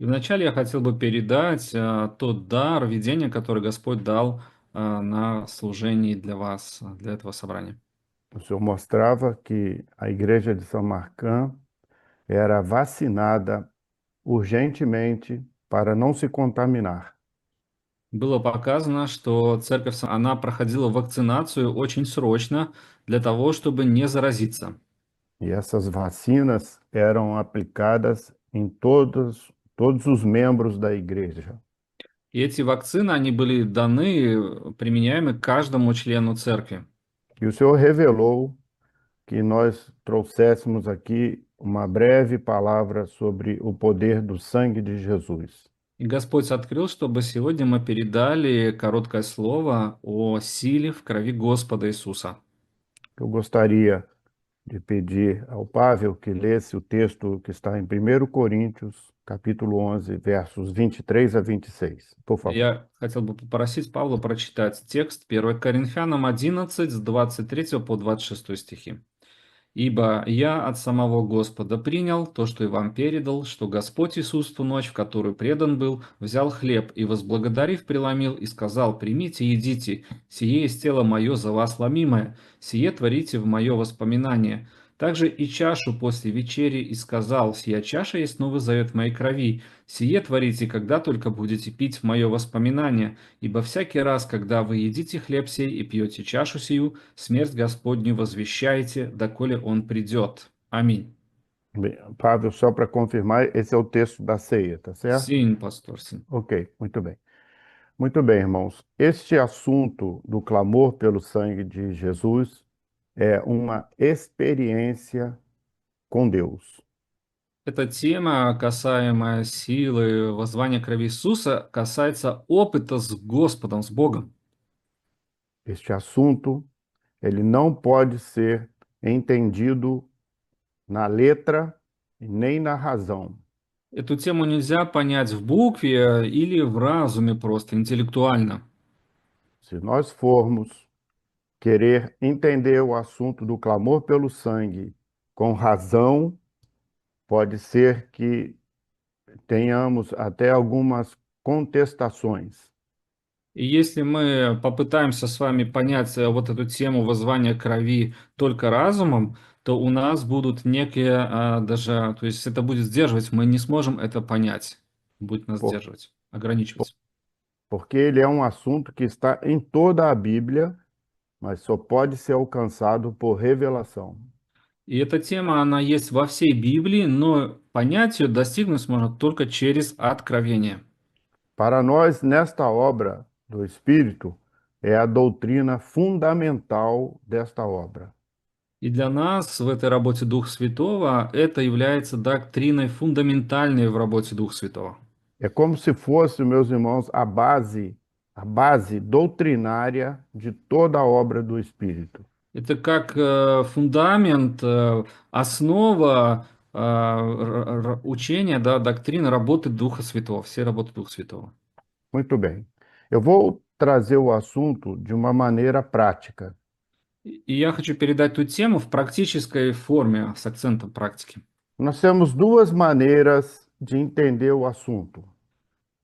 И вначале я хотел бы передать тот дар, видение, который Господь дал на служении для вас, для этого собрания. O senhor mostrava que a igreja de São Marcão era vacinada urgentemente para não se contaminar. Было показано, что церковь, она проходила вакцинацию очень срочно для того, чтобы не заразиться. E essas vacinas eram aplicadas em todos os membros da igreja. И эти вакцины, они были даны, применяемы каждому члену церкви. E o senhor revelou que nós trouxéssemos aqui uma breve palavra sobre o poder do sangue de Jesus. И Господь открыл, чтобы сегодня мы передали короткое слово о силе в крови Господа Иисуса. Eu gostaria de pedir ao Pável que lesse o texto que está em 1 Coríntios, capítulo 11, versos 23 a 26. Por favor. Я хотел бы попросить Павла прочитать текст 1 Коринфянам 11, с 23 по 26 стихи. «Ибо я от самого Господа принял то, что и вам передал, что Господь Иисус в ту ночь, в которую предан был, взял хлеб и, возблагодарив, преломил и сказал: примите, едите, сие есть тело мое за вас ломимое, сие творите в мое воспоминание. Также и чашу после вечери и сказал: сия чаша есть новый завет в моей крови, сие творите, когда только будете пить в мое воспоминание, ибо всякий раз, когда вы едите хлеб сей и пьете чашу сию, смерть Господню возвещаете, доколе он придет». Аминь. Bem, Pável, só para confirmar, esse é o texto da ceia, tá certo? Sim, pastor, sim. Ok, muito bem. Muito bem, irmãos. Este assunto do clamor pelo sangue de Jesus é uma experiência com Deus. Эта тема, касаемая силы воззвания крови Иисуса, касается опыта с Господом, с Богом. Este assunto, ele não pode ser entendido na letra e nem na razão. Эту тему нельзя понять в букве или в разуме просто, интеллектуально. Se nós formos querer entender o assunto do clamor pelo sangue com razão, pode ser que tenhamos até algumas contestações. И если мы попытаемся с вами понять вот эту тему воззвания крови только разумом, то у нас будут некие даже, то есть это будет сдерживать, мы не сможем это понять, будет нас Por- сдерживать, ограничивать. Porque ele é um assunto que está em toda a Bíblia, mas só pode ser alcançado por revelação. И эта тема, она есть во всей Библии, но понять ее, достигнуть можно только через откровение. Para nós, nesta obra do Espírito, é a doutrina fundamental desta obra. И для нас в этой работе Духа Святого это является доктриной фундаментальной в работе Духа Святого. É como se fosse, meus irmãos, a base doutrinária de toda a obra do Espírito. Это как фундамент, основа учения, да, доктрины работы Духа Святого, всей работы Духа Святого. Muito bem. Eu vou trazer o assunto de uma maneira prática. И я хочу передать ту тему в практической форме, с акцентом практики. Nós temos duas maneiras de entender o assunto.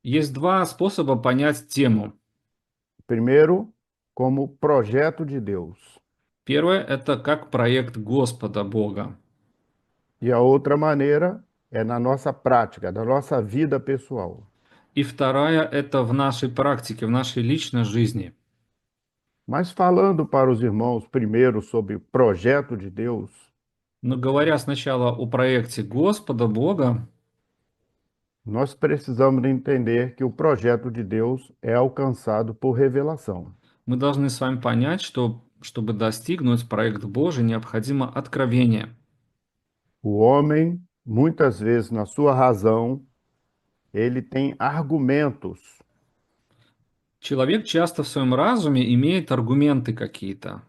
Есть два способа понять тему. Primeiro, como projeto de Deus. Первое– это как проект Господа Бога. E a outra maneira é na nossa prática, na nossa vida pessoal. И вторая– это в нашей практике, в нашей личной жизни. Mas falando para os irmãos primeiro sobre o projeto de Deus, Но говоря сначала о проекте Господа Бога, nós precisamos entender que o projeto de Deus é alcançado por revelação. мы должны с вами понять, что чтобы достигнуть проект Божий, необходимо откровение. O homem, muitas vezes, na sua razão, ele tem argumentos, Человек часто в своем разуме имеет аргументы какие-то,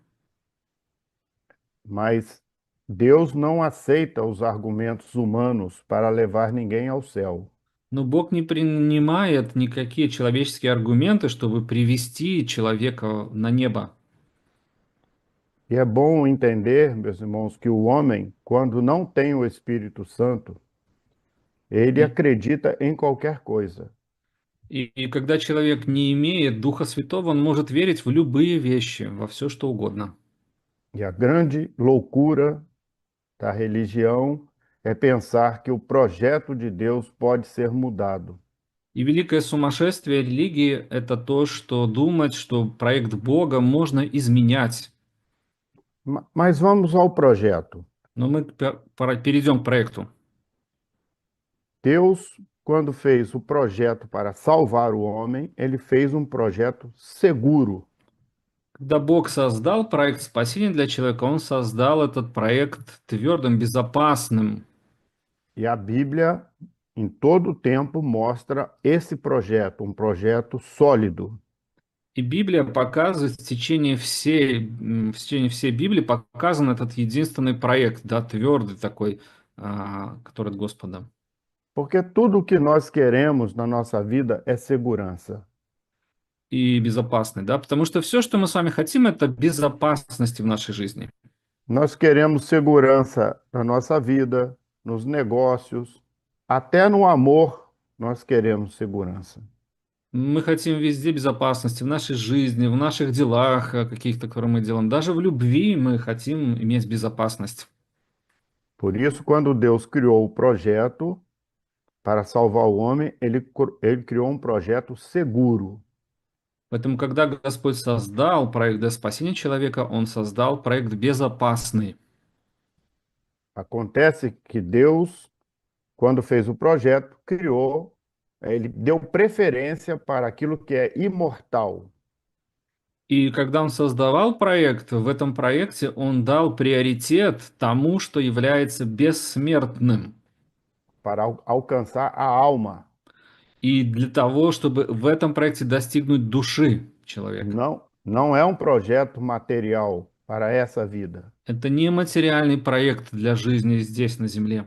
mas Deus não aceita os argumentos humanos para levar ninguém ao céu. но Бог не принимает никакие человеческие аргументы, чтобы привести человека на небо. E é bom entender, meus irmãos, que o homem, quando não tem o Espírito Santo, Ele И, acredita em qualquer coisa. и когда человек не имеет Духа Святого, он может верить в любые вещи, во все что угодно. E a grande loucura da religião é pensar que o projeto de Deus pode ser mudado. И великое сумасшествие религии– это то, что думать, что проект Бога можно изменять. Mas vamos ao projeto. Но мы перейдем к проекту. Deus, quando fez o projeto para salvar o homem, ele fez um projeto seguro. Когда Бог создал проект спасения для человека, Он создал этот проект твердым, безопасным. E a Bíblia, em todo o tempo, mostra esse projeto, um projeto sólido. И Библия показывает в течение всей Библии показан этот единственный проект, да, твердый такой, который от Господа. Porque tudo o que nós queremos na nossa vida é segurança. И безопасный, да, потому что все, что мы с вами хотим, это безопасности в нашей жизни. Nós queremos segurança na nossa vida, nos negócios, até no amor, nós queremos segurança. Мы хотим везде безопасности, в нашей жизни, в наших делах каких-то, которые мы делаем. Даже в любви мы хотим иметь безопасность. Por isso, quando Deus criou o projeto para salvar o homem, ele criou um projeto seguro. Поэтому, когда Господь создал проект для спасения человека, Он создал проект безопасный. Acontece que Deus, quando fez o projeto, criou, ele deu preferência para aquilo que é imortal, И когда Он создавал проект, в этом проекте Он дал приоритет тому, что является бессмертным. para alcançar a alma. И для того, чтобы в этом проекте достигнуть души человека. Não é um projeto material para essa vida. Это не материальный проект для жизни здесь, на земле.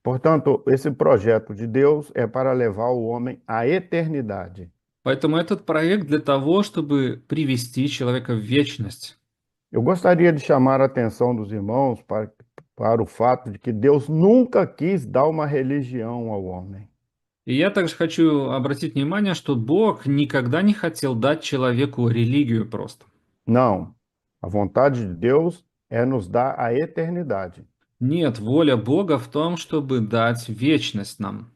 Portanto, esse projeto de Deus é para levar o homem à eternidade. Поэтому этот проект для того, чтобы привести человека в вечность. Eu gostaria de chamar a atenção dos irmãos para o fato de que Deus nunca quis dar uma religião ao homem. И я также хочу обратить внимание, что Бог никогда не хотел дать человеку религию просто. Não. A vontade de Deus é nos dar a eternidade. Нет, воля Бога в том, чтобы дать вечность нам.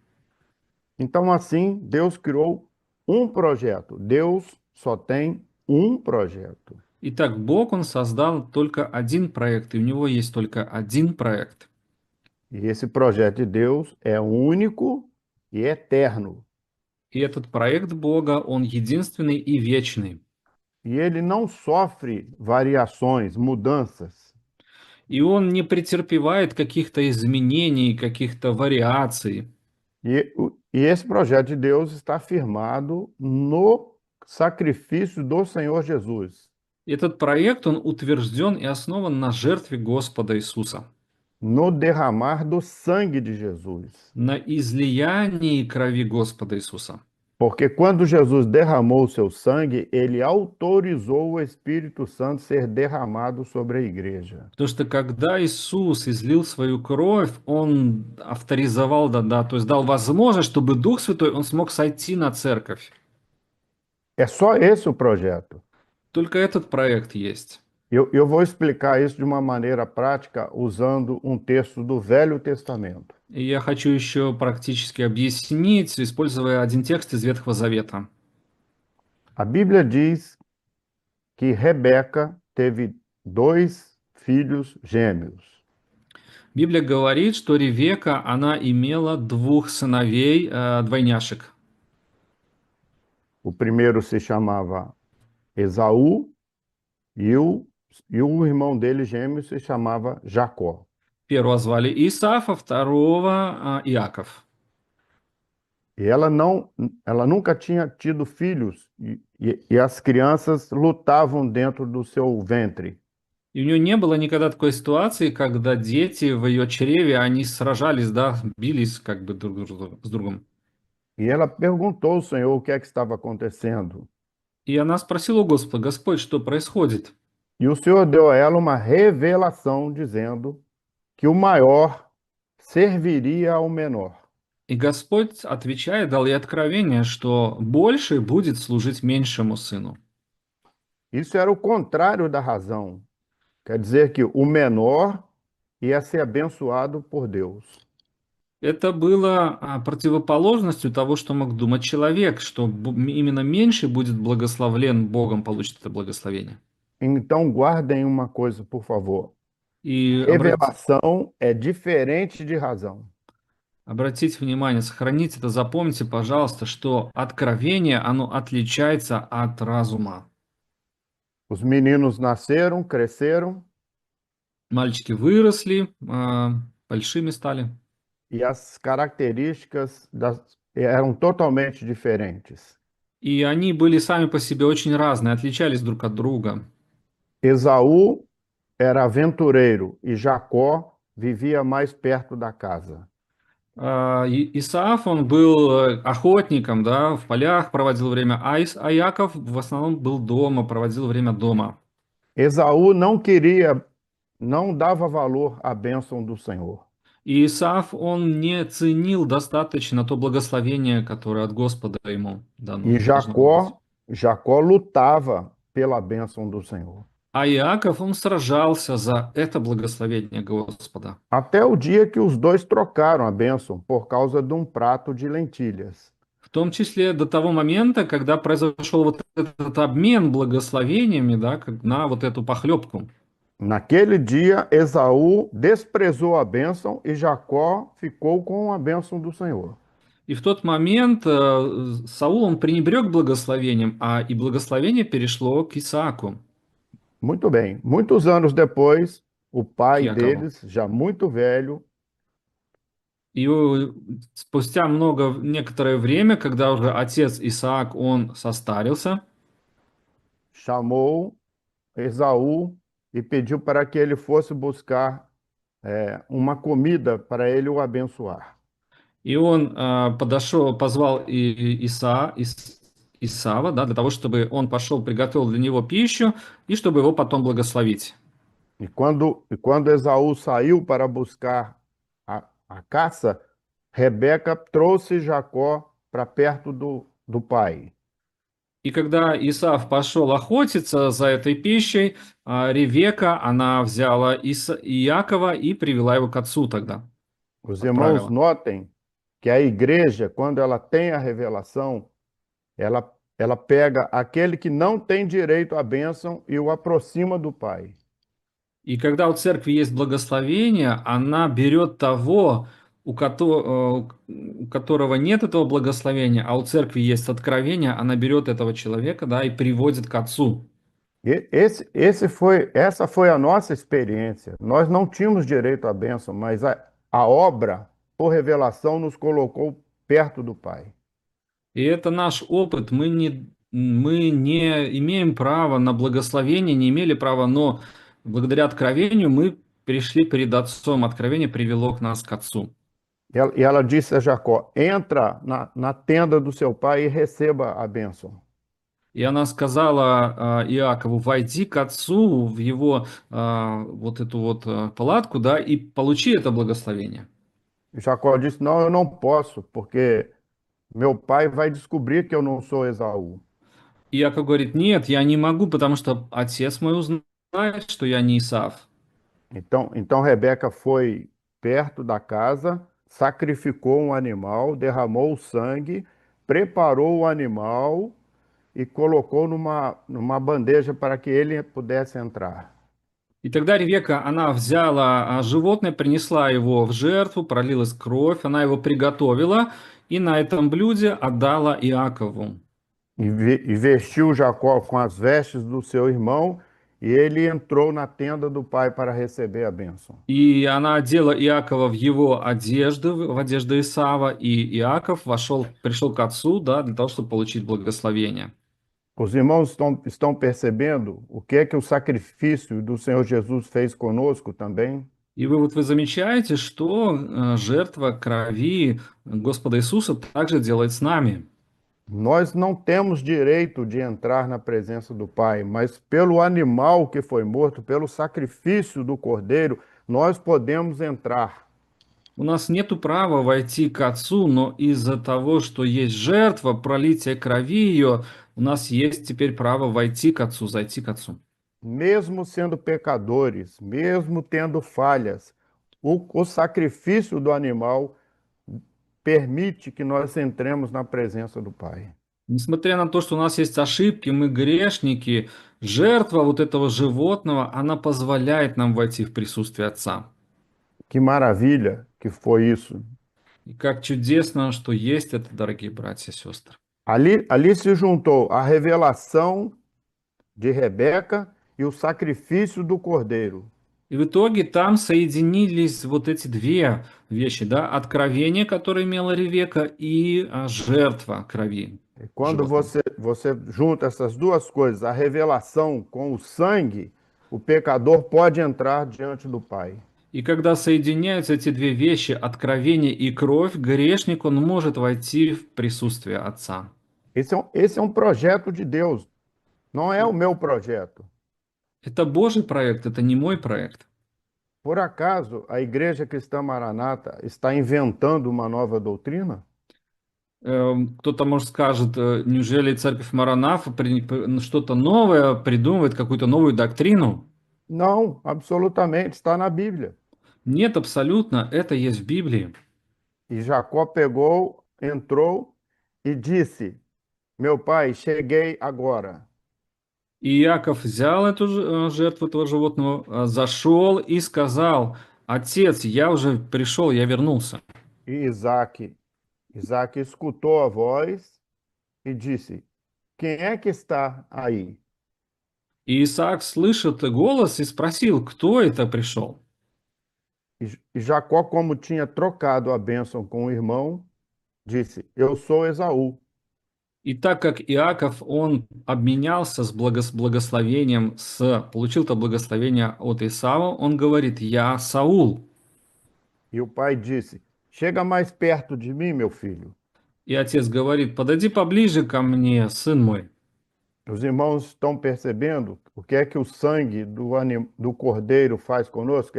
Então, assim, Deus criou um projeto. Deus só tem um projeto. Итак, Бог, Он создал только один проект, и у Него есть только один проект. E esse projeto de Deus é único e eterno. И этот проект Бога, он единственный и вечный. E ele não sofre variações, mudanças. И он не претерпевает каких-то изменений, каких-то вариаций. E esse projeto de Deus está firmado no sacrifício do Senhor Jesus, Этот проект, он утвержден и основан на жертве Господа Иисуса, no derramar do sangue de Jesus. на излиянии крови Господа Иисуса. Porque quando Jesus derramou o seu sangue, ele autorizou o Espírito Santo ser derramado sobre a igreja. Потому что когда Иисус излил свою кровь, Он авторизовал, да, то есть дал возможность, чтобы Дух Святой, Он смог сойти на церковь. É só esse o projeto. Только этот проект есть. Eu vou explicar isso de uma maneira prática usando um texto do Velho Testamento. И я хочу еще практически объяснить, используя один текст из Ветхого Завета. A Bíblia diz que Rebeca teve dois filhos gêmeos. Библия говорит, что Ревека, она имела двух сыновей, двойняшек. O primeiro se chamava Esaú e o irmão dele gêmeo se chamava Jacó. Первого звали Исаав, а второго Иаков. E ela nunca tinha tido filhos e as crianças lutavam dentro do seu ventre. И у нее не было никогда такой ситуации, когда дети в ее чреве, они сражались, да, бились как бы друг с другом. E ela perguntou ao Senhor o que é que estava acontecendo. И она спросила у Господа: Господь, что происходит? E o Senhor deu a ela uma revelação dizendo que o maior serviria ao menor. И Господь, отвечая, дал ей откровение, что больший будет служить меньшему сыну. Isso era o contrário da razão. Quer dizer que o menor ia ser abençoado por Deus. Это было противоположностью того, что мог думать человек, что именно меньший будет благословлен Богом, получит это благословение. Então, guardem uma coisa, por favor. И Revelação é diferente de razão. обратите внимание, сохраните это, запомните, пожалуйста, что откровение, оно отличается от разума. Os meninos nasceram, cresceram, Мальчики выросли, большими стали, e as características eram totalmente diferentes. и они были сами по себе очень разные, отличались друг от друга. Esaú era aventureiro e Jacó vivia mais perto da casa. Исаав, он был охотником, да, в полях проводил время, а Яков в основном был дома, проводил время дома. Esaú não queria, não dava valor à bênção do Senhor. И Исаав, он не ценил достаточно то благословение, которое от Господа ему E дано, должно было быть. Jacó lutava pela bênção do Senhor. А Иаков, он сражался за это благословение Господа. Até o dia que os dois trocaram a bênção por causa de um prato de lentilhas. В том числе до того момента, когда произошел вот этот обмен благословениями, да, на вот эту похлебку. Naquele dia, Esaú desprezou a bênção e Jacó ficou com a bênção do Senhor. И в тот момент Саул, он пренебрег благословением, и благословение перешло к Исааку, Muito bem. Muitos anos depois, o к pai Якову. deles, já muito velho, И спустя некоторое время, когда уже отец Исаак, он состарился, chamou Esaú e pediu para que ele fosse buscar uma comida para ele o abençoar. и он позвал Исава, да, для того, чтобы он пошел, приготовил для него пищу, и чтобы его потом благословить. E quando Esaú saiu para buscar a caça, Rebeca trouxe Jacó para perto do pai. И когда Исав пошел охотиться за этой пищей, Ревека, она взяла Иакова и привела его к отцу тогда, Os irmãos отправила. notem que a igreja, quando ela tem a revelação, ela pega aquele que não tem direito à bênção e o aproxima do pai. И когда у церкви есть благословение, она берет того, у которого нет этого благословения, а у церкви есть откровение, она берет этого человека, да, и приводит к отцу. Essa foi a nossa experiência. Nós não tínhamos direito à bênção, mas a obra, por revelação, nos colocou perto do Pai. И это наш опыт. Мы не имеем права на благословение, не имели права, но благодаря откровению мы пришли перед Отцом. Откровение привело нас к Отцу. E ela disse a Jacó: entra na tenda do seu pai e receba a bênção. И она сказала Иакову: войди к Отцу в его вот эту вот палатку, да, и получи это благословение. E Jacó disse: não, eu não posso, porque meu pai vai descobrir que eu não sou Esaú. И Иаков говорит: нет, я не могу, потому что отец мой узнает, что я не Исав. Então Rebeca foi perto da casa, sacrificou um animal, derramou o sangue, preparou o animal e colocou numa bandeja para que ele pudesse entrar. И тогда Ревека, она взяла животное, принесла его в жертву, пролилась кровь, она его приготовила и на этом блюде отдала Иакову. E vestiu Jacó com as vestes do seu irmão, e ele entrou na tenda do pai para receber a bênção. И она одела Иакова в его одежды, в одежду Исава, и Иаков пришел к отцу, да, для того, чтобы получить благословение. Os irmãos estão percebendo o que é que o sacrifício do Senhor Jesus fez conosco também? И вы замечаете, что жертва крови Господа Иисуса также делает с нами. Nós não temos direito de entrar na presença do Pai, mas pelo animal que foi morto, pelo sacrifício do Cordeiro, nós podemos entrar. У нас нету права войти к Отцу, но из-за того, что есть жертва, пролитие крови ее, у нас есть теперь право войти к Отцу, зайти к Отцу. Mesmo sendo pecadores, mesmo tendo falhas, o sacrifício do animal permite que nós entremos na presença do Pai. Nесмотря на то, что у нас есть ошибки, мы грешники, жертва вот этого животного, она позволяет нам войти в присутствие Отца. Que maravilha que foi isso. И как чудесно, что есть это, дорогие братья и сестры. Ali se juntou a revelação de Rebeca e o sacrifício do cordeiro. И в итоге там соединились вот эти две вещи, да, откровение, которое имела Ревека, и жертва крови E quando животного. você junta essas duas coisas, a revelação com o sangue, o pecador pode entrar diante do Pai. И когда соединяются эти две вещи, откровение и кровь, грешник, он может войти в присутствие Отца. Esse é um projeto de Deus, não é o meu projeto. Это Божий проект, это не мой проект. Por acaso a Igreja Cristã Maranata está inventando uma nova doutrina? Кто-то, может, скажет, неужели церковь Маранафа что-то новое придумывает, какую-то новую доктрину? Não, absolutamente, está na Bíblia. Нет, абсолютно, это есть в Библии. E Jacó pegou, entrou e disse: Meu pai, cheguei agora. И Иаков взял эту жертву этого животного, зашел и сказал: «Отец, я уже пришел, я вернулся». E Isaac escutou a voz e disse: Quem é que está aí? И Исаак слышит голос и спросил, кто это пришел. E Jacó, como tinha trocado a bênção com o irmão, disse: Eu sou Esaú. И так как Иаков, он обменялся с благословением, получил это благословение от Исава, он говорит: «Я Саул». E o pai disse: Chega mais perto de mim, meu filho. И отец говорит: «Подойди поближе ко мне, сын мой». Os irmãos estão percebendo o que é que o sangue do cordeiro faz conosco?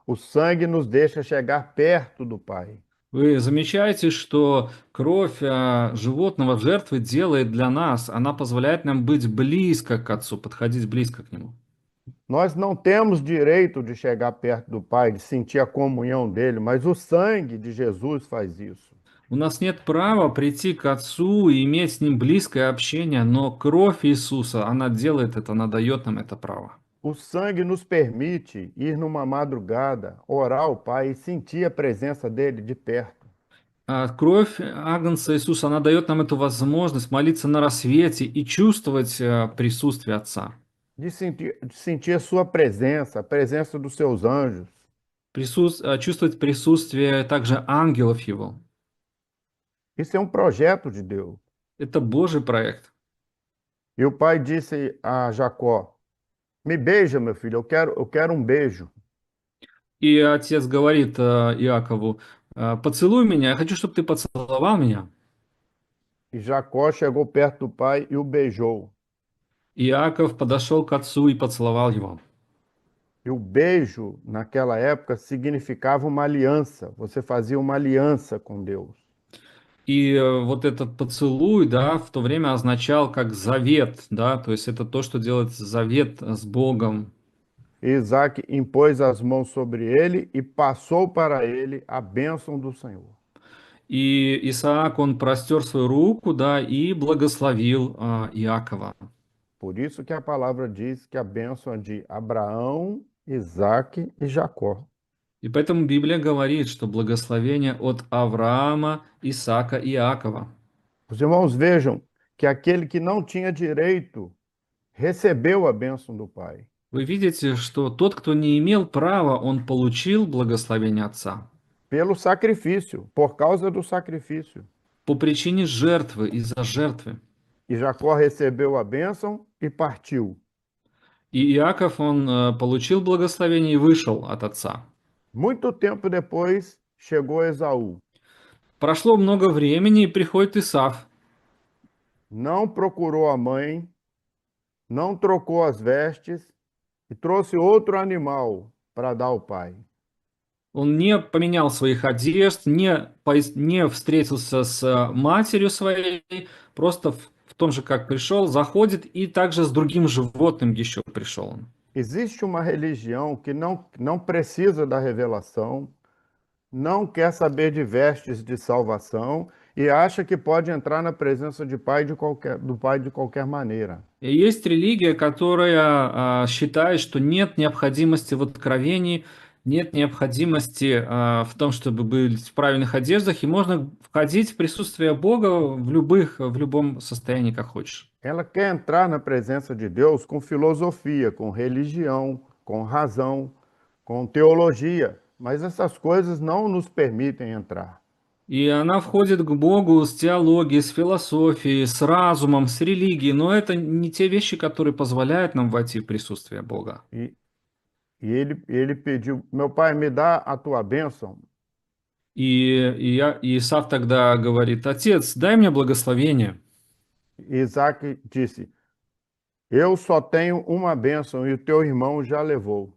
O sangue nos deixa chegar perto do Pai. Вы замечаете, что кровь животного жертвы делает для нас, она позволяет нам быть близко к Отцу, подходить близко к Нему. Nós não temos direito de chegar perto do Pai, de sentir a comunhão dele, mas o sangue de Jesus faz isso. У нас нет права прийти к Отцу и иметь с Ним близкое общение, но кровь Иисуса, она делает это, она дает нам это право. O sangue nos permite ir numa madrugada, orar ao Pai e sentir a presença dele de perto. Кровь Агнца Иисуса, она дает нам эту возможность молиться на рассвете и чувствовать присутствие Отца. De sentir a sua presença, a presença dos seus anjos. Чувствовать присутствие также ангелов Его. Isso é um projeto de Deus. Это Божий проект. E o pai disse a Jacó: Me beija, meu filho, eu quero um beijo. И отец говорит Иакову: «Поцелуй меня, я хочу, чтобы ты поцеловал меня». E Jacó chegou perto do pai e o beijou. Иаков подошел к отцу и поцеловал его. E o beijo, naquela época, significava uma aliança. Você fazia uma aliança com Deus. И вот этот поцелуй, да, в то время означал как завет, да, то есть это то, что делает завет с Богом. E Isaac impôs as mãos sobre ele e passou para ele a bênção do Senhor. И Исаак, он простер свою руку, да, и благословил Иакова. Por isso que a palavra diz que a bênção é de Abraão, Isaac e Jacó. И поэтому Библия говорит, что благословение от Авраама, Исаака и Иакова. Os irmãos vejam que aquele que não tinha direito recebeu a bênção do Pai. Вы видите, что тот, кто не имел права, он получил благословение Отца. Pelo sacrifício, por causa do sacrifício. По причине жертвы, из-за жертвы. E Jacó recebeu a bênção e partiu. И Иаков, он получил благословение и вышел от отца. Muito tempo depois, chegou Esaú. Прошло много времени, и приходит Исав. Não procurou a mãe, não trocou as vestes e trouxe outro animal para dar ao pai. Он не поменял своих одежд, не встретился с матерью своей, просто в том же, как пришел, заходит, и также с другим животным еще пришел он. Existe uma religião que não precisa da revelação, não quer saber de vestes de salvação e acha que pode entrar na presença do Pai de qualquer maneira. И есть религия, которая считает, что нет необходимости в откровении, нет необходимости в том, чтобы быть в правильных одеждах, и можно входить в присутствие Бога в любом состоянии, как хочешь. Ela quer entrar na presença de Deus com filosofia, com religião, com razão, com teologia, mas essas coisas não nos permitem entrar. И она входит к Богу с теологией, с философией, с разумом, с религией, но это не те вещи, которые позволяют нам войти в присутствие Бога. E, ele pediu: meu pai, me dá a tua bênção. И Исав тогда говорит: «Отец, дай мне благословение». Isaac disse: eu só tenho uma bênção e o teu irmão já levou.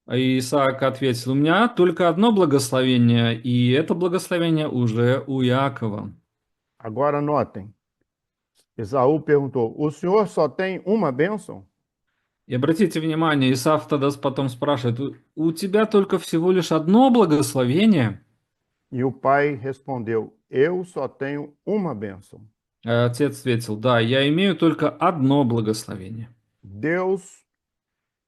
А Исаак ответил: «У меня только одно благословение, и это благословение уже у Иакова». Agora notem, Esaú perguntou: o senhor só tem uma bênção? И обратите внимание, Исав тогда потом спрашивает: «У тебя только всего лишь одно благословение?» E o pai respondeu: eu só tenho uma bênção. А отец ответил: «Да, я имею только одно благословение». Deus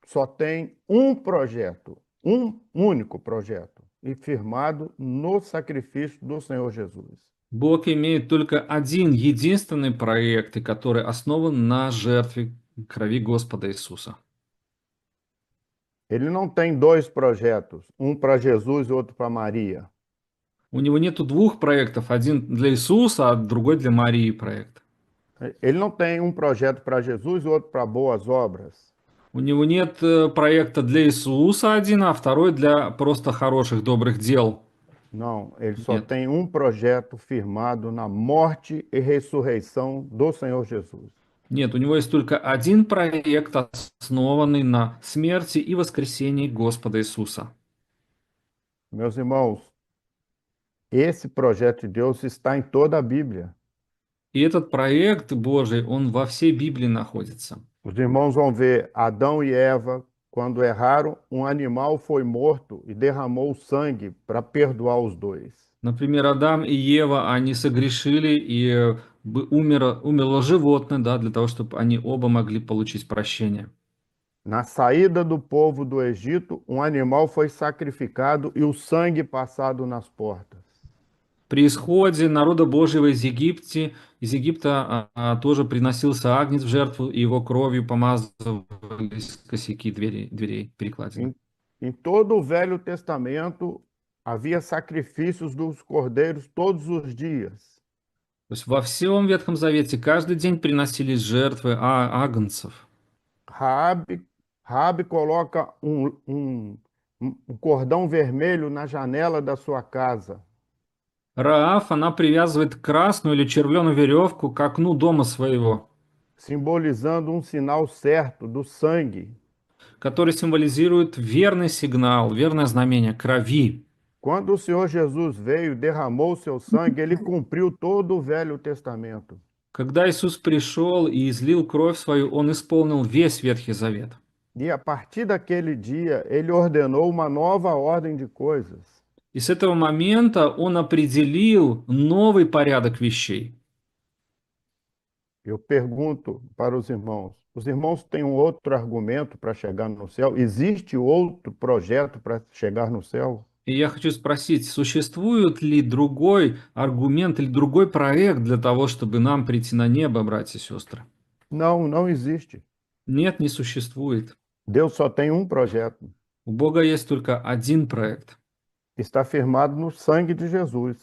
só tem um projeto, um único projeto, e firmado no sacrifício do Senhor Jesus. Бог имеет только один, единственный проект, и который основан на жертве крови Господа Иисуса. Ele não tem dois projetos, um para Jesus e outro para Maria. У него нету двух проектов, один для Иисуса, а другой для Марии проект. Ele não tem um projeto para Jesus e outro para boas obras. У него нет проекта для Иисуса один, а второй для просто хороших, добрых дел. Não, ele só Нет. tem um projeto firmado na morte e ressurreição do Senhor Jesus. Нет, у него есть только один проект, основанный на смерти и воскресении Господа Иисуса. Meus irmãos, esse projeto de Deus está em toda a Bíblia. И этот проект Божий, он во всей Библии находится. Os irmãos vão ver Adão e Eva, quando erraram, um animal foi morto e derramou sangue para perdoar os dois. Например, Адам и Ева, они согрешили, и умерло животное, да, для того, чтобы они оба могли получить прощение. Na saída do povo do Egito, um animal foi sacrificado e o sangue passado nas portas. При исходе народа Божьего из Египта тоже приносился агнец в жертву, и его кровью помазывались косяки дверей перекладины. Em todo o Velho Testamento, havia sacrifícios dos cordeiros todos os dias. То есть во всем Ветхом Завете каждый день приносились жертвы агнцев. Raabe coloca um cordão vermelho na janela da sua casa. Раав, она привязывает красную или червленую веревку к окну дома своего, Simbolizando um sinal certo do sangue. который символизирует верный сигнал, верное знамение крови. Quando o Senhor Jesus veio e derramou seu sangue, ele cumpriu todo o Velho Testamento. Когда Иисус пришел и излил кровь свою, Он исполнил весь Ветхий Завет. E a partir daquele dia, ele ordenou uma nova ordem de coisas. И с этого момента Он определил новый порядок вещей. Eu pergunto para os irmãos têm um outro argumento para chegar no céu? Existe outro projeto para chegar no céu? И я хочу спросить, существует ли другой аргумент или другой проект для того, чтобы нам прийти на небо, братья и сестры? Não, não existe. Нет, не существует. Deus só tem um projeto. У Бога есть только один проект, Está firmado no sangue de Jesus.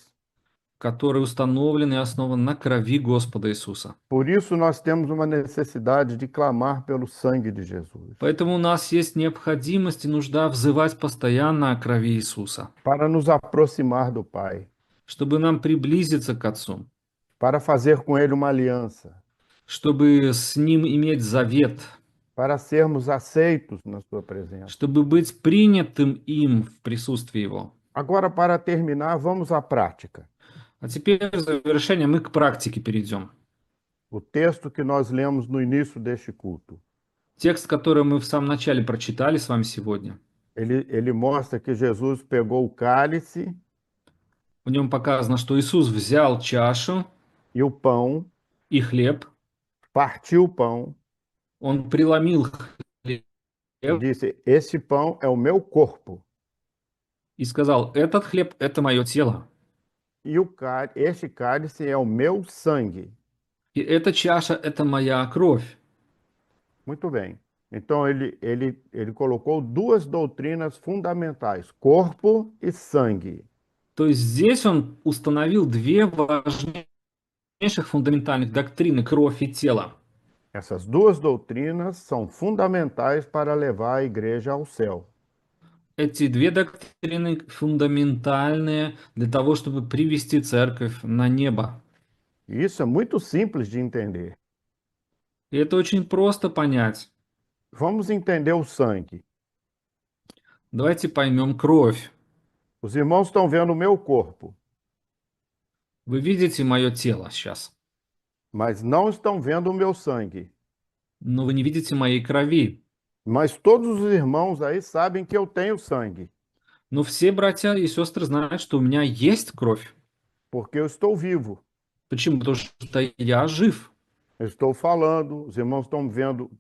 который установлен и основан на крови Господа Иисуса. Por isso nós temos uma necessidade de clamar pelo sangue de Jesus. Поэтому у нас есть необходимость и нужда взывать постоянно о крови Иисуса, Para nos aproximar do Pai. чтобы нам приблизиться к Отцу, Para fazer com Ele uma aliança. чтобы с Ним иметь завет, Para sermos aceitos na Sua presença. чтобы быть принятым им в присутствии Его. Agora, para terminar, vamos à prática. А теперь в завершение мы к практике перейдем. O texto que nós lemos no início deste culto. Текст, который мы в самом начале прочитали с вами сегодня, Ele mostra que Jesus pegou o cálice в нем показано, что Иисус взял чашу e o pão, и хлеб, partiu o pão он преломил e хлеб disse: Esse pão é o meu corpo. и сказал, этот хлеб– это мое тело, E este cálice é o meu sangue. и эта чаша– это моя кровь. Muito bem. Então, ele colocou duas doutrinas fundamentais: corpo e sangue. То есть здесь он установил две важнейших фундаментальных доктрины– кровь и тело. Essas duas doutrinas são fundamentais para levar a igreja ao céu. Эти две доктрины фундаментальные для того, чтобы привести церковь на небо. E isso é muito simples de entender. И это очень просто понять. Vamos entender o sangue. Давайте поймем кровь. Os irmãos estão vendo o meu corpo, Вы видите мое тело сейчас, mas não estão vendo o meu sangue. но вы не видите моей крови. Mas todos os irmãos aí sabem que eu tenho sangue, Но все братья и сестры знают, что у меня есть кровь. porque eu estou vivo. Почему? Потому что я жив. Eu estou falando, os irmãos estão vendo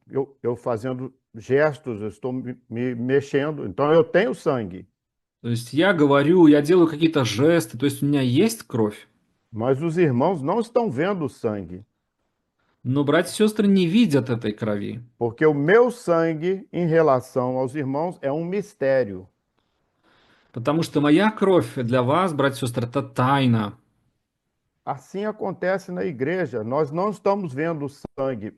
eu fazendo gestos, eu estou me mexendo, então eu tenho sangue. То есть я говорю, я делаю какие-то жесты, то есть у меня есть кровь. Mas os irmãos não estão vendo o sangue, Но братья и сестры не видят этой крови. porque o meu sangue em relação aos irmãos é um mistério. Потому что моя кровь для вас, братья и сестры, это тайна. Assim acontece na igreja. Nós não estamos vendo o sangue,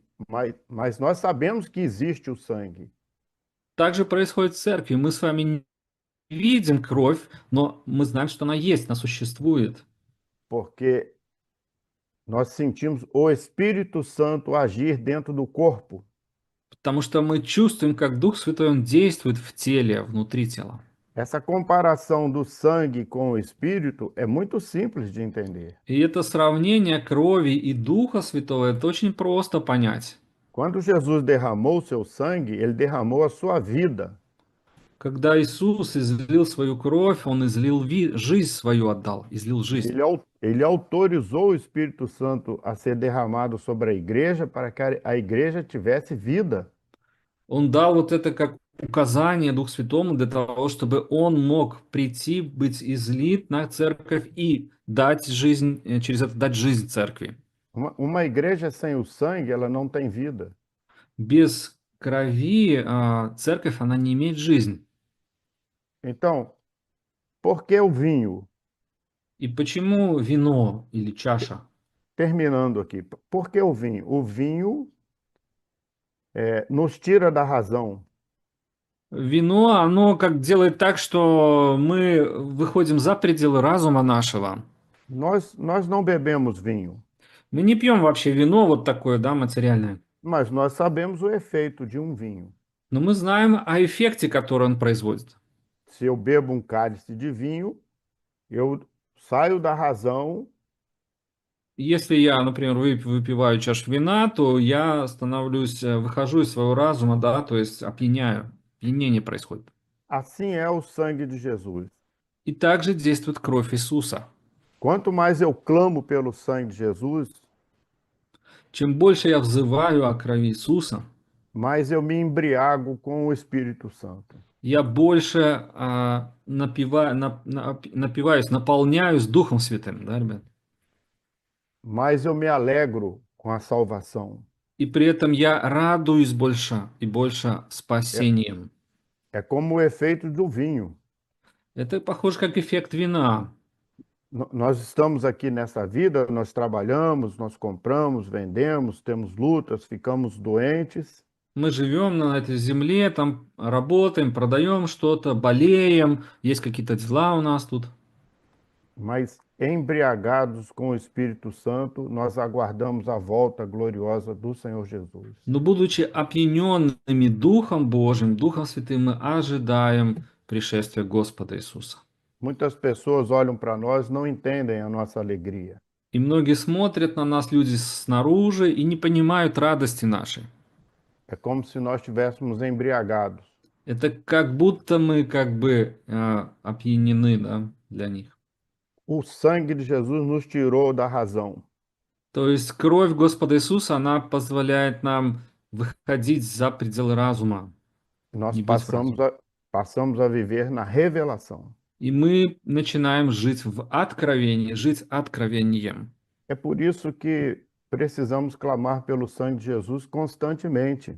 mas nós sabemos que existe o sangue. Так же происходит в церкви. Мы с вами не видим кровь, но мы знаем, что она есть, она существует. Porque nós sentimos o Espírito Santo agir dentro do corpo. Потому что мы чувствуем, как Дух Святой, Он действует в теле, внутри тела. Essa comparação do sangue com o Espírito é muito simples de entender. И это сравнение крови и Духа Святого, это очень просто понять. Quando Jesus derramou o seu sangue, ele derramou a sua vida. Когда Иисус излил свою кровь, Он излил жизнь свою отдал, излил жизнь. Ele autorizou o Espírito Santo a ser derramado sobre a igreja para que a igreja tivesse vida. Он дал вот это как указание Духу Святому для того, чтобы Он мог прийти, быть излит на церковь и дать жизнь, через это дать жизнь церкви. Uma igreja sem o sangue, ela não tem vida. Без крови церковь, она не имеет жизнь. Então, por que o vinho? И почему вино или чаша? Terminando aqui, por que o vinho? O vinho nos tira da razão. Вино, оно как делает так, что мы выходим за пределы разума нашего. Nós não bebemos vinho, Мы не пьем вообще вино вот такое, да, материальное. mas nós sabemos o efeito de um vinho. Но мы знаем о эффекте, который он производит. Se eu bebo um cálice de vinho, eu saio da razão. Если я, например, выпиваю чашу вина, то я становлюсь, выхожу из своего разума, да, то есть опьяняю. Опьянение происходит. Assim é o sangue de Jesus. И также действует кровь Иисуса. Quanto mais eu clamo pelo sangue de Jesus, Чем больше я взываю о крови Иисуса, mais eu me embriago com o Espírito Santo. я больше напиваюсь, наполняюсь Духом Святым, да, ребят? Mais eu me alegro com a salvação. И при этом я радуюсь больше и больше спасением. É como o efeito do vinho. Это похоже как эффект вина. Nós estamos aqui nessa vida, nós trabalhamos, nós compramos, vendemos, temos lutas, ficamos doentes. Мы живем на этой земле, там работаем, продаем что-то, болеем, есть какие-то дела у нас тут. Mas embriagados com o Espírito Santo, nós aguardamos a volta gloriosa do Senhor Jesus. Но будучи опьяненными Духом Божьим, Духом Святым, мы ожидаем пришествия Господа Иисуса. Muitas pessoas olham para nós e não entendem a nossa alegria. И многие смотрят на нас, люди снаружи, и не понимают радости нашей. É como se nós estivéssemos embriagados. Это как будто мы как бы опьянены, да, для них. O sangue de Jesus nos tirou da razão. То есть кровь Господа Иисуса, она позволяет нам выходить за пределы разума, Nós не быть в разуме. passamos a viver na revelação. И мы начинаем жить в откровении, жить откровением. É por isso que precisamos clamar pelo sangue de Jesus constantemente,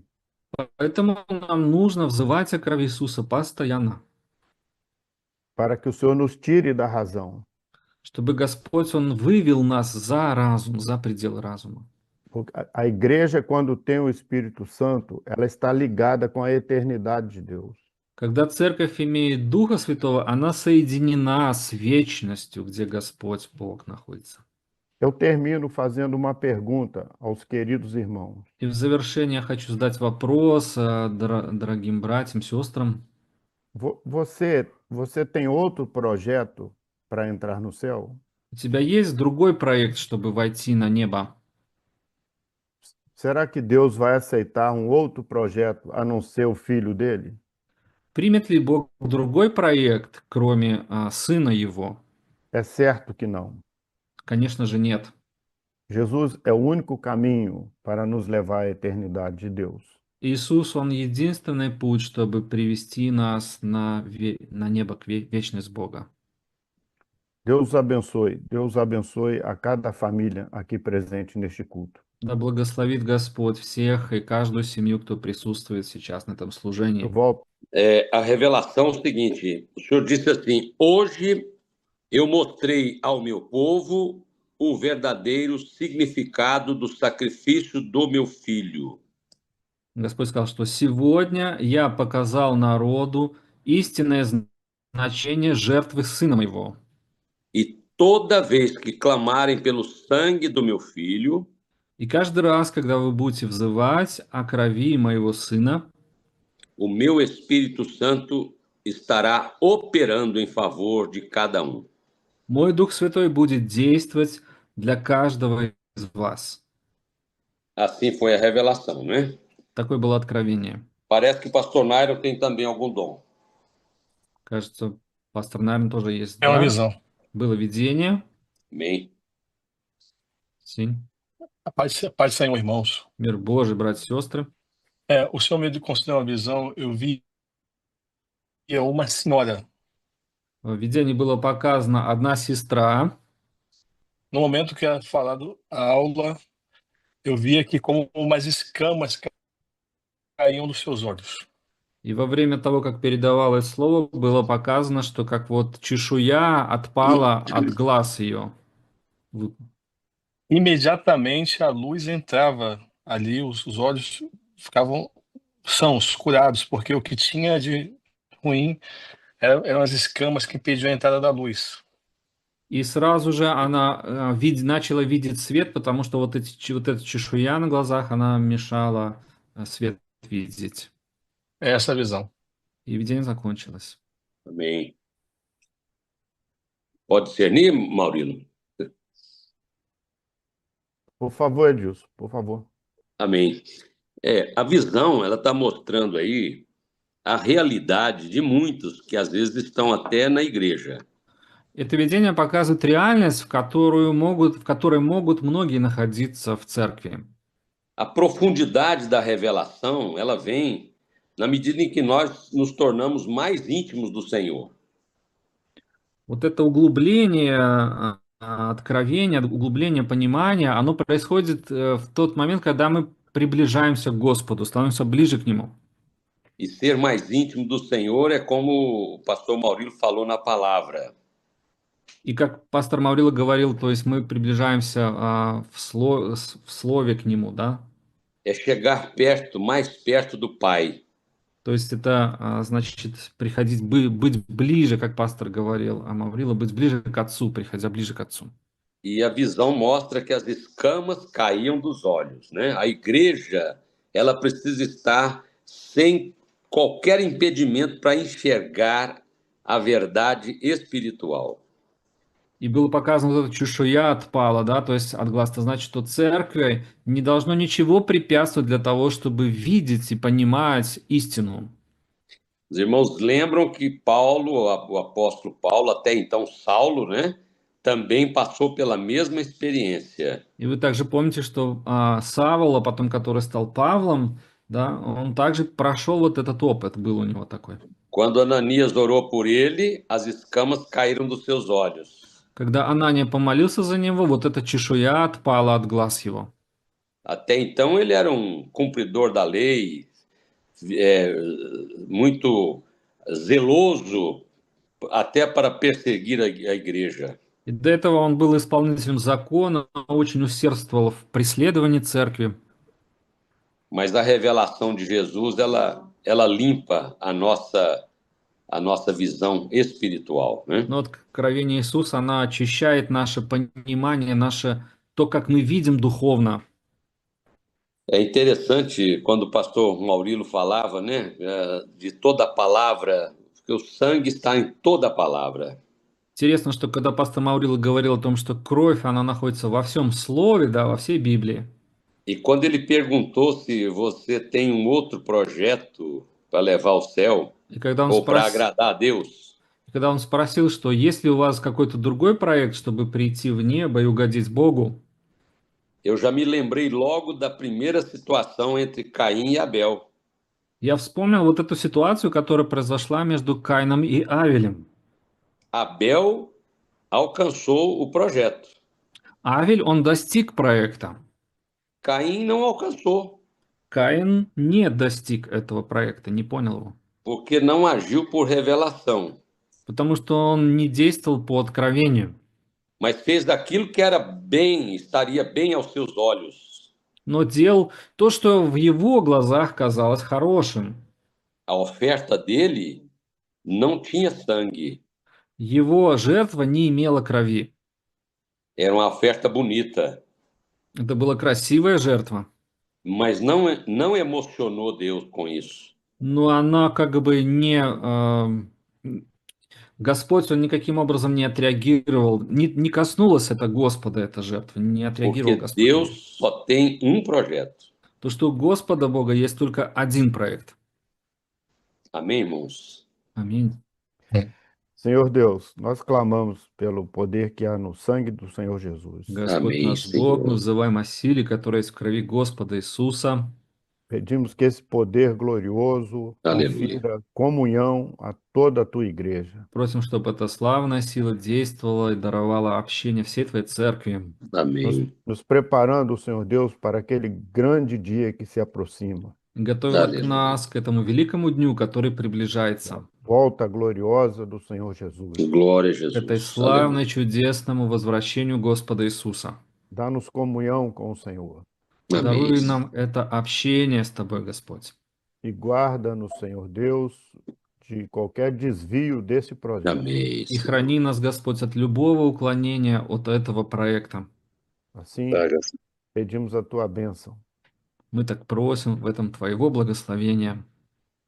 Поэтому нам нужно взывать о крови Иисуса постоянно, para que o Senhor nos tire da razão. чтобы Господь, Он вывел нас за разум, за пределы разума. Porque a igreja, quando tem o Espírito Santo, ela está ligada com a eternidade de Deus. Когда церковь имеет Духа Святого, она соединена с вечностью, где Господь Бог находится. Eu termino fazendo uma pergunta aos queridos irmãos. И в завершение я хочу задать вопрос дорогим братьям, сестрам. Você tem outro projeto para entrar no céu? У тебя есть другой проект, чтобы войти на небо? Será que Deus vai aceitar um outro projeto a não ser o filho dele? Примет ли Бог другой проект, кроме Сына Его? É certo que não. Конечно же, нет. Jesus é o único caminho para nos levar à eternidade de Deus. Иисус, Он единственный путь, чтобы привести нас на небо, к вечность Бога. Deus abençoe a cada família aqui presente neste culto. Да благословит Господь всех и каждую семью, кто присутствует сейчас на этом Eu служении. volto. A revelação é o seguinte: o Senhor disse assim: hoje eu mostrei ao meu povo o verdadeiro significado do sacrifício do meu filho. Господь сказал, что сегодня я показал народу истинное значение жертвы Сына Моего. E toda vez que clamarem pelo sangue do meu filho, И каждый раз, когда вы будете взывать о крови Моего Сына, o meu Espírito Santo estará operando em favor de cada um. Мой Дух Святой будет действовать для каждого из вас. Assim foi a revelação, né? Такое было откровение. Parece que o pastor Nairo tem também algum dom. Кажется, пастор, наверное, тоже есть. É uma Да? visão. Было видение. Amém. Sim. A paz do Senhor, irmãos. Мир Божий, братья и сестры. O Senhor me concedeu uma visão. Eu vi uma senhora. В видении было показано одна сестра. No momento que era falado a aula, eu via que como umas escamas caíam dos seus olhos. И во время того, как передавалось слово, было показано, что как вот чешуя отпала от глаз ее. Imediatamente a luz entrava ali, os olhos ficavam sãos, curados, porque o que tinha de ruim eram as escamas que impediam a entrada da luz. И сразу же она начала видеть свет, потому что вот эта чешуя на глазах, она мешала свет видеть. É essa a visão. И видение закончилось. Amém. Pode discernir, Maurino? Por favor, Edilson, por favor. Amém. A visão, ela está mostrando aí a realidade de muitos que às vezes estão até na igreja. Это видение показывает реальность, в которой могут многие находиться в церкви. A profundidade da revelação, ela vem na medida em que nós nos tornamos mais íntimos do Senhor. Вот это углубление откровения, углубление понимания, оно происходит в тот момент, когда мы приближаемся к Господу, становимся ближе к Нему. E ser mais íntimo do Senhor é como o pastor Maurílio falou na palavra. И как пастор Маврила говорил, то есть мы приближаемся в слове к Нему, да? É chegar perto, mais perto do Pai. То есть это значит приходить, быть ближе, как пастор говорил, а Маврила быть ближе к Отцу, приходя ближе к Отцу. E a visão mostra que as escamas caíam dos olhos, né? A igreja, ela precisa estar sem qualquer impedimento para enxergar a verdade espiritual. И было показано, вот эта чешуя отпала, да, то есть от глаз. Это значит, что церкви не должно ничего препятствовать для того, чтобы видеть и понимать истину. Os irmãos lembram que Paulo, o apóstolo Paulo, até então Saulo, né, também passou pela mesma experiência. И вы также помните, что Савол, а потом который стал Павлом, да, он также прошел вот этот опыт, был у него такой. Quando Ananias orou por ele, as escamas caíram dos seus olhos. Когда Анания помолился за него, вот эта чешуя отпала от глаз его. Até então ele era cumpridor da lei, muito zeloso até para perseguir a igreja. И до этого он был исполнителем закона, очень усердствовал в преследовании церкви. Mas a revelação de Jesus, ela limpa a nossa visão espiritual, né? Но вот откровение Иисуса, она очищает наше понимание, то, как мы видим духовно. É interessante quando o pastor Maurilo falava, né, de toda a palavra, porque o sangue está em toda a palavra. Интересно, что когда пастор Маурило говорил о том, что кровь, она находится во всем слове, да, во всей Библии. E quando ele perguntou se você tem outro projeto para levar ao céu И когда ou para agradar a Deus, он спросил, что есть ли у вас какой-то другой проект, чтобы прийти в небо и угодить Богу, eu já me lembrei logo da primeira situação entre Caim e Abel. я вспомнил вот эту ситуацию, которая произошла между Каином и Авелем. Abel alcançou o projeto. Авель, он достиг проекта. Caim não alcançou, Каин не достиг этого проекта, не понял его. porque não agiu por revelação, Потому что он не действовал по откровению, mas fez daquilo que era bem, estaria bem aos seus olhos. но делал то, что в его глазах казалось хорошим. A oferta dele não tinha sangue, Его жертва не имела крови. era uma oferta bonita, Это была красивая жертва, mas não emocionou Deus com isso. но она как бы Господь, он никаким образом не отреагировал, не коснулась это Господа, эта жертва, не отреагировал Porque Господь. Deus só tem projeto. То, что у Господа Бога есть только один проект. Amém, irmãos? Аминь. Senhor Deus, nós clamamos pelo poder que há no sangue do Senhor Jesus. Господь Аминь, наш Бог, Senhor. мы взываем о силе, которая есть в крови Господа Иисуса. Pedimos que esse poder glorioso Aleluia. confira comunhão a toda a tua igreja. Просим, чтобы эта славная сила действовала и даровала общение всей Твоей церкви. Amém. Nos preparando, Senhor Deus, para aquele grande dia que se aproxima. Готовила Аллилуйя. нас к этому великому дню, который приближается. Volta gloriosa do Senhor Jesus. Glória a К этой Jesus. славной, чудесному возвращению Господа Иисуса. Dá-nos comunhão com o Senhor. Даруй Amém. нам это общение с Тобой, Господь. E guarda-nos, Senhor Deus, de qualquer desvio desse projeto. Amém. И Senhor. храни нас, Господь, от любого уклонения от этого проекта. Assim, Traga pedimos a tua bênção. Мы так просим в этом Твоего благословения.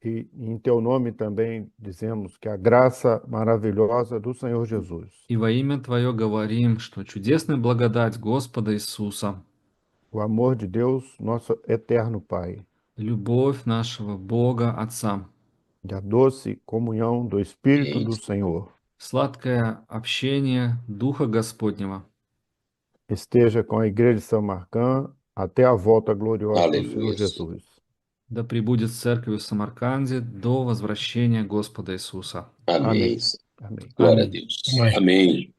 E em teu nome também dizemos que a graça maravilhosa do Senhor Jesus, И во имя Твое говорим, что чудесная благодать Господа Иисуса, o amor de Deus, nosso eterno Pai, любовь нашего Бога Отца, e a doce comunhão do Espírito do Senhor сладкое общение Духа Господнего esteja com a Igreja de São Marcão até a volta gloriosa do Senhor Aleluia. Jesus. да пребудет с церковью в Самарканде до возвращения Господа Иисуса. Amém. Amém. Glória a Amém. Deus. Amém. Amém.